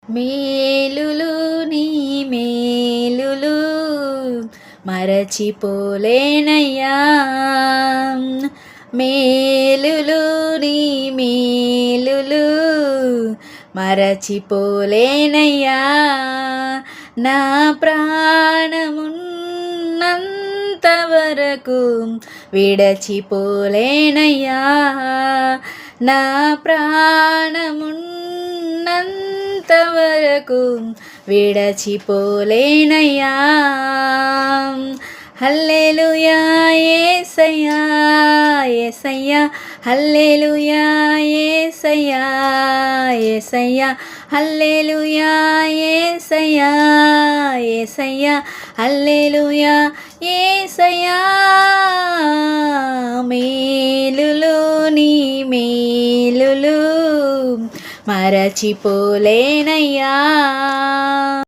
మేలులు నీ మేలులు మరచిపోలేనయ్యా, మేలులు నీ మేలులు మరచిపోలేనయ్యా, నా ప్రాణమున్నంత వరకు విడచిపోలేనయ్యా, నా ప్రాణమున్నంత వరకు విడచిపోలేనయ్యా. హల్లెలూయా యేసయ్యా యేసయ్యా, హల్లెలూయా యేసయ్యా యేసయ్యా, హల్లెలూయా యేసయ్యా యేసయ్యా, హల్లెలూయా యేసయ్యా. మేలులు నీ మేలులు మరచిపోలేనయ్యా.